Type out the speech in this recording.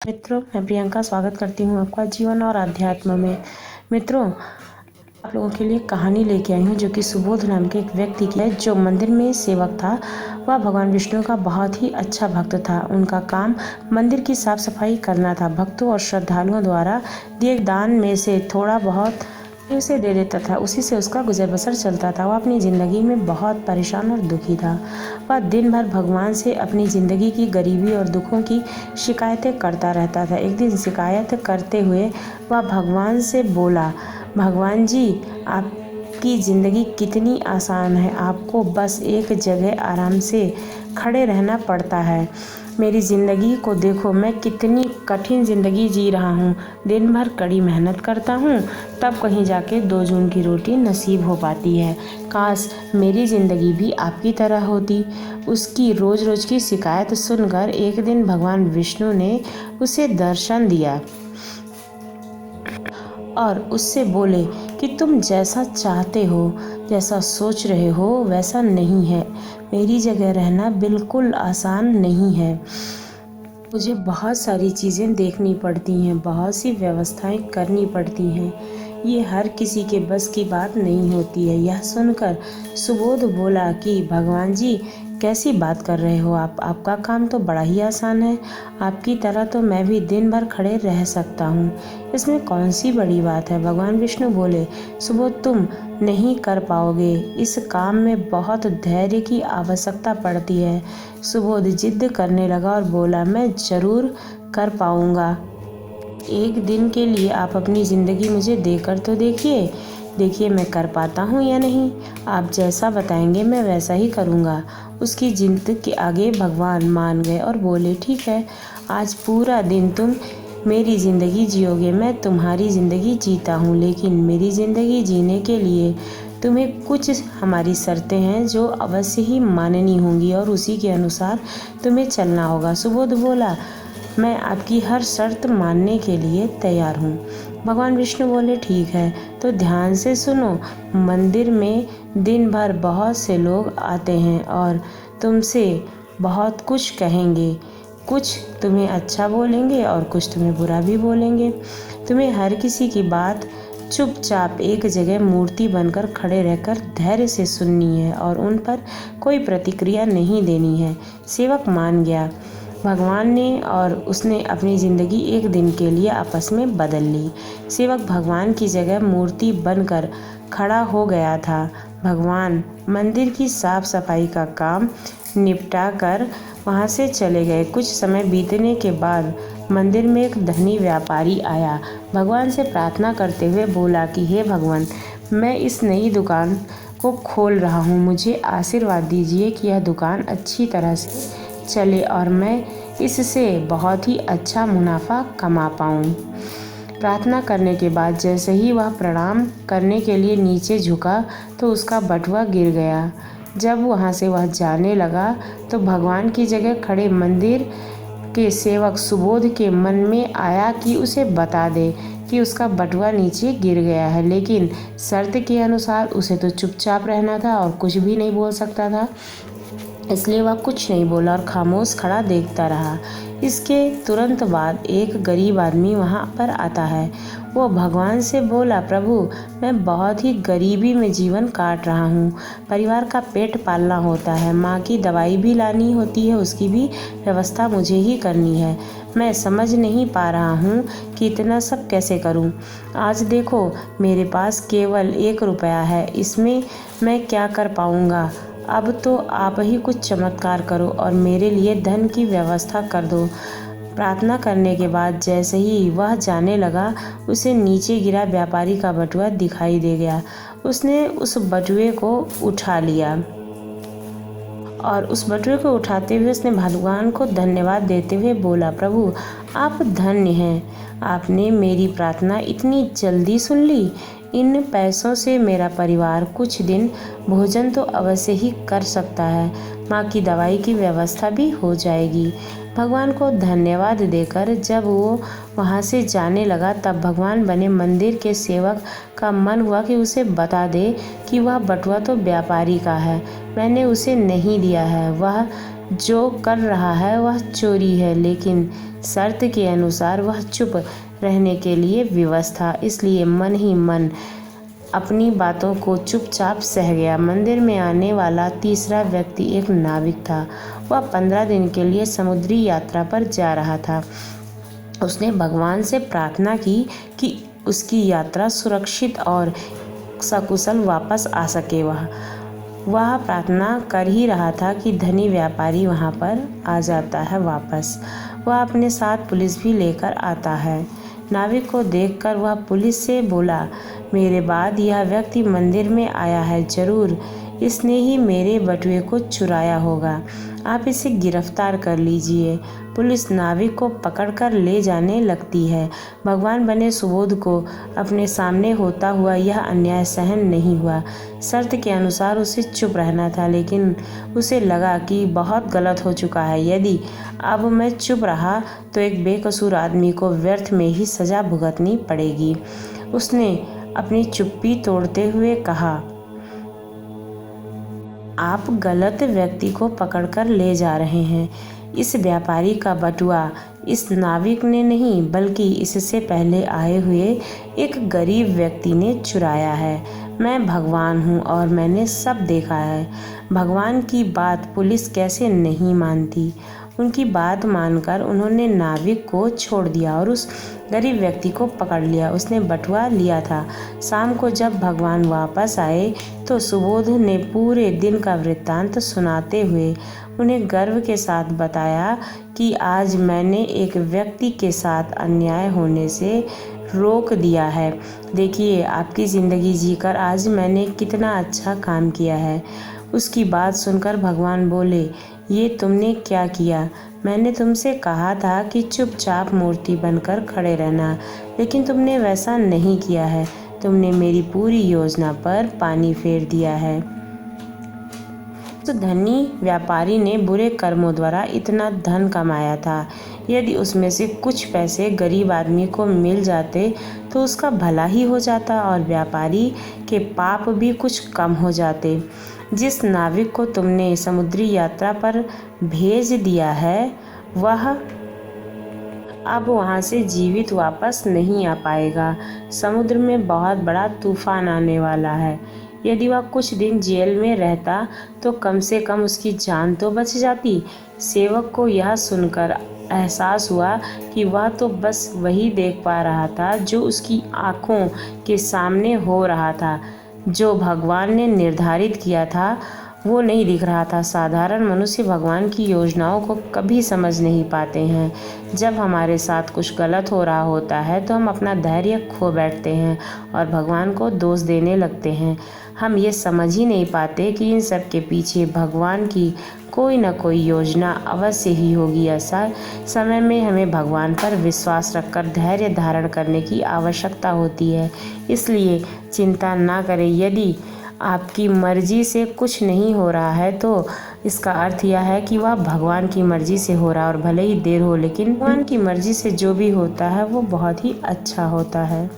मित्रों, मैं प्रियंका स्वागत करती हूँ आपका जीवन और आध्यात्म में। मित्रों, आप लोगों के लिए कहानी लेके आई हूँ जो कि सुबोध नाम के एक व्यक्ति की है जो मंदिर में सेवक था। वह भगवान विष्णु का बहुत ही अच्छा भक्त था। उनका काम मंदिर की साफ सफाई करना था। भक्तों और श्रद्धालुओं द्वारा दिए दान में से थोड़ा बहुत उसे दे देता था। उसी से उसका गुजर बसर चलता था। वह अपनी ज़िंदगी में बहुत परेशान और दुखी था। वह दिन भर भगवान से अपनी ज़िंदगी की गरीबी और दुखों की शिकायतें करता रहता था। एक दिन शिकायत करते हुए वह भगवान से बोला, भगवान जी, आपकी ज़िंदगी कितनी आसान है। आपको बस एक जगह आराम से खड़े रहना पड़ता है। मेरी ज़िंदगी को देखो, मैं कितनी कठिन ज़िंदगी जी रहा हूँ। दिन भर कड़ी मेहनत करता हूँ, तब कहीं जाके 2 जून की रोटी नसीब हो पाती है। काश मेरी ज़िंदगी भी आपकी तरह होती। उसकी रोज़ रोज़ की शिकायत सुनकर एक दिन भगवान विष्णु ने उसे दर्शन दिया और उससे बोले कि तुम जैसा चाहते हो, जैसा सोच रहे हो वैसा नहीं है। मेरी जगह रहना बिल्कुल आसान नहीं है। मुझे बहुत सारी चीज़ें देखनी पड़ती हैं, बहुत सी व्यवस्थाएं करनी पड़ती हैं। ये हर किसी के बस की बात नहीं होती है। यह सुनकर सुबोध बोला कि भगवान जी, कैसी बात कर रहे हो आप? आपका काम तो बड़ा ही आसान है। आपकी तरह तो मैं भी दिन भर खड़े रह सकता हूँ। इसमें कौन सी बड़ी बात है? भगवान विष्णु बोले, सुबोध, तुम नहीं कर पाओगे। इस काम में बहुत धैर्य की आवश्यकता पड़ती है। सुबोध जिद करने लगा और बोला, मैं ज़रूर कर पाऊँगा। एक दिन के लिए आप अपनी ज़िंदगी मुझे देकर तो देखिए मैं कर पाता हूँ या नहीं। आप जैसा बताएंगे मैं वैसा ही करूँगा। उसकी जिद के आगे भगवान मान गए और बोले, ठीक है, आज पूरा दिन तुम मेरी ज़िंदगी जियोगे। मैं तुम्हारी ज़िंदगी जीता हूँ, लेकिन मेरी ज़िंदगी जीने के लिए तुम्हें कुछ हमारी शर्तें हैं जो अवश्य ही माननी होंगी और उसी के अनुसार तुम्हें चलना होगा। सुबोध बोला, मैं आपकी हर शर्त मानने के लिए तैयार हूँ। भगवान विष्णु बोले, ठीक है, तो ध्यान से सुनो। मंदिर में दिन भर बहुत से लोग आते हैं और तुमसे बहुत कुछ कहेंगे। कुछ तुम्हें अच्छा बोलेंगे और कुछ तुम्हें बुरा भी बोलेंगे। तुम्हें हर किसी की बात चुपचाप एक जगह मूर्ति बनकर खड़े रहकर धैर्य से सुननी है और उन पर कोई प्रतिक्रिया नहीं देनी है। सेवक मान गया भगवान ने और उसने अपनी ज़िंदगी एक दिन के लिए आपस में बदल ली। सेवक भगवान की जगह मूर्ति बनकर खड़ा हो गया था। भगवान मंदिर की साफ सफाई का काम निपटा कर वहाँ से चले गए। कुछ समय बीतने के बाद मंदिर में एक धनी व्यापारी आया। भगवान से प्रार्थना करते हुए बोला कि हे भगवान, मैं इस नई दुकान को खोल रहा हूँ। मुझे आशीर्वाद दीजिए कि यह दुकान अच्छी तरह से चले और मैं इससे बहुत ही अच्छा मुनाफा कमा पाऊँ। प्रार्थना करने के बाद जैसे ही वह प्रणाम करने के लिए नीचे झुका तो उसका बटुआ गिर गया। जब वहाँ से वह जाने लगा तो भगवान की जगह खड़े मंदिर के सेवक सुबोध के मन में आया कि उसे बता दे कि उसका बटुआ नीचे गिर गया है, लेकिन शर्त के अनुसार उसे तो चुपचाप रहना था और कुछ भी नहीं बोल सकता था। इसलिए वह कुछ नहीं बोला और खामोश खड़ा देखता रहा। इसके तुरंत बाद एक गरीब आदमी वहाँ पर आता है। वो भगवान से बोला, प्रभु, मैं बहुत ही गरीबी में जीवन काट रहा हूँ। परिवार का पेट पालना होता है, माँ की दवाई भी लानी होती है, उसकी भी व्यवस्था मुझे ही करनी है। मैं समझ नहीं पा रहा हूँ कि इतना सब कैसे करूँ। आज देखो, मेरे पास केवल 1 रुपया है, इसमें मैं क्या कर पाऊँगा। अब तो आप ही कुछ चमत्कार करो और मेरे लिए धन की व्यवस्था कर दो। प्रार्थना करने के बाद जैसे ही वह जाने लगा, उसे नीचे गिरा व्यापारी का बटुआ दिखाई दे गया। उसने उस बटुए को उठा लिया और उस बटुए को उठाते हुए उसने भगवान को धन्यवाद देते हुए बोला, प्रभु, आप धन्य हैं। आपने मेरी प्रार्थना इतनी जल्दी सुन ली। इन पैसों से मेरा परिवार कुछ दिन भोजन तो अवश्य ही कर सकता है। माँ की दवाई की व्यवस्था भी हो जाएगी। भगवान को धन्यवाद देकर जब वो वहाँ से जाने लगा तब भगवान बने मंदिर के सेवक का मन हुआ कि उसे बता दे कि वह बटुआ तो व्यापारी का है, मैंने उसे नहीं दिया है। वह जो कर रहा है वह चोरी है, लेकिन शर्त के अनुसार वह चुप रहने के लिए विवश था, इसलिए मन ही मन अपनी बातों को चुपचाप सह गया। मंदिर में आने वाला तीसरा व्यक्ति एक नाविक था। वह 15 दिन के लिए समुद्री यात्रा पर जा रहा था। उसने भगवान से प्रार्थना की कि उसकी यात्रा सुरक्षित और सकुशल वापस आ सके। वह प्रार्थना कर ही रहा था कि धनी व्यापारी वहाँ पर आ जाता है वापस। वह अपने साथ पुलिस भी लेकर आता है। नाविक को देखकर वह पुलिस से बोला, मेरे बाद यह व्यक्ति मंदिर में आया है, जरूर इसने ही मेरे बटुए को चुराया होगा, आप इसे गिरफ्तार कर लीजिए। पुलिस नाविक को पकड़कर ले जाने लगती है। भगवान बने सुबोध को अपने सामने होता हुआ यह अन्याय सहन नहीं हुआ। शर्त के अनुसार उसे चुप रहना था, लेकिन उसे लगा कि बहुत गलत हो चुका है। यदि अब मैं चुप रहा तो एक बेकसूर आदमी को व्यर्थ में ही सजा भुगतनी पड़ेगी। उसने अपनी चुप्पी तोड़ते हुए कहा, आप गलत व्यक्ति को पकड़कर ले जा रहे हैं। इस व्यापारी का बटुआ इस नाविक ने नहीं, बल्कि इससे पहले आए हुए एक गरीब व्यक्ति ने चुराया है। मैं भगवान हूँ और मैंने सब देखा है। भगवान की बात पुलिस कैसे नहीं मानती। उनकी बात मानकर उन्होंने नाविक को छोड़ दिया और उस गरीब व्यक्ति को पकड़ लिया। उसने बटुआ लिया था। शाम को जब भगवान वापस आए तो सुबोध ने पूरे दिन का वृत्तांत सुनाते हुए उन्हें गर्व के साथ बताया कि आज मैंने एक व्यक्ति के साथ अन्याय होने से रोक दिया है। देखिए, आपकी ज़िंदगी जीकर आज मैंने कितना अच्छा काम किया है। उसकी बात सुनकर भगवान बोले, ये तुमने क्या किया? मैंने तुमसे कहा था कि चुपचाप मूर्ति बनकर खड़े रहना, लेकिन तुमने वैसा नहीं किया है। तुमने मेरी पूरी योजना पर पानी फेर दिया है। तो धनी व्यापारी ने बुरे कर्मों द्वारा इतना धन कमाया था। यदि उसमें से कुछ पैसे गरीब आदमी को मिल जाते तो उसका भला ही हो जाता और व्यापारी के पाप भी कुछ कम हो जाते। जिस नाविक को तुमने समुद्री यात्रा पर भेज दिया है, वह अब वहाँ से जीवित वापस नहीं आ पाएगा। समुद्र में बहुत बड़ा तूफान आने वाला है। यदि वह कुछ दिन जेल में रहता तो कम से कम उसकी जान तो बच जाती। सेवक को यह सुनकर एहसास हुआ कि वह तो बस वही देख पा रहा था जो उसकी आँखों के सामने हो रहा था। जो भगवान ने निर्धारित किया था वो नहीं दिख रहा था। साधारण मनुष्य भगवान की योजनाओं को कभी समझ नहीं पाते हैं। जब हमारे साथ कुछ गलत हो रहा होता है तो हम अपना धैर्य खो बैठते हैं और भगवान को दोष देने लगते हैं। हम ये समझ ही नहीं पाते कि इन सब के पीछे भगवान की कोई न कोई योजना अवश्य ही होगी। ऐसा समय में हमें भगवान पर विश्वास रखकर धैर्य धारण करने की आवश्यकता होती है। इसलिए चिंता ना करें। यदि आपकी मर्जी से कुछ नहीं हो रहा है तो इसका अर्थ यह है कि वह भगवान की मर्जी से हो रहा है, और भले ही देर हो, लेकिन भगवान की मर्जी से जो भी होता है वो बहुत ही अच्छा होता है।